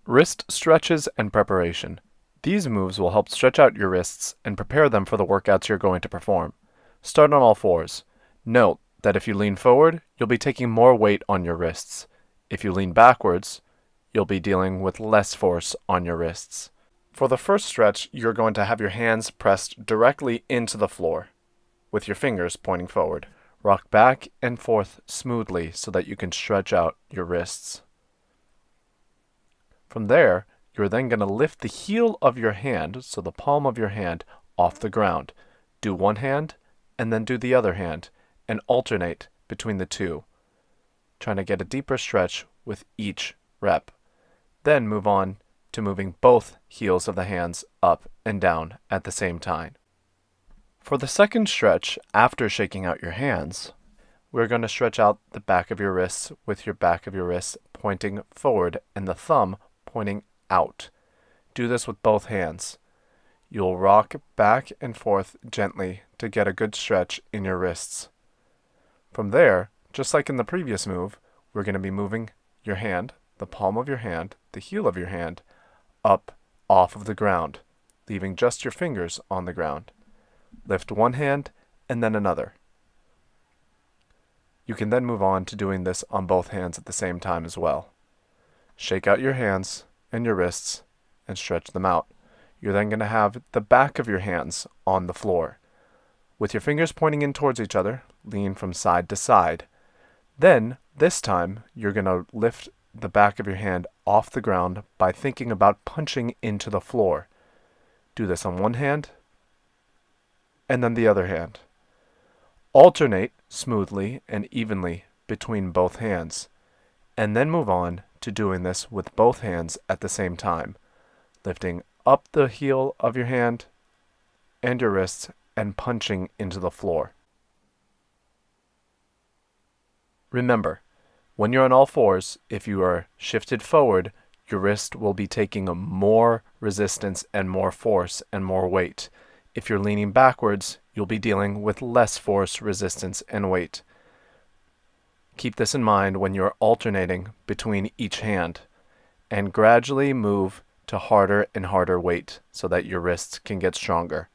Wrist stretches and preparation. These moves will help stretch out your wrists and prepare them for the workouts you're going to perform. Start on all fours. Note that if you lean forward, you'll be taking more weight on your wrists. If you lean backwards, you'll be dealing with less force on your wrists. For the first stretch, you're going to have your hands pressed directly into the floor, with your fingers pointing forward. Rock back and forth smoothly so that you can stretch out your wrists. From there, you're then going to lift the heel of your hand, so the palm of your hand, off the ground. Do one hand, and then do the other hand, and alternate between the two, trying to get a deeper stretch with each rep. Then move on to moving both heels of the hands up and down at the same time. For the second stretch, after shaking out your hands, we're going to stretch out the back of your wrists with your back of your wrists pointing forward and the thumb pointing out. Do this with both hands. You'll rock back and forth gently to get a good stretch in your wrists. From there, just like in the previous move, we're going to be moving your hand, the palm of your hand, the heel of your hand, up off of the ground, leaving just your fingers on the ground. Lift one hand and then another. You can then move on to doing this on both hands at the same time as well. Shake out your hands and your wrists and stretch them out. You're then going to have the back of your hands on the floor. With your fingers pointing in towards each other, lean from side to side. Then, this time, you're going to lift the back of your hand off the ground by thinking about punching into the floor. Do this on one hand and then the other hand. Alternate smoothly and evenly between both hands, and then move on to doing this with both hands at the same time, lifting up the heel of your hand and your wrists and punching into the floor. Remember, when you're on all fours, if you are shifted forward, your wrist will be taking more resistance and more force and more weight. If you're leaning backwards, you'll be dealing with less force, resistance, and weight. Keep this in mind when you're alternating between each hand, and gradually move to harder and harder weight so that your wrists can get stronger.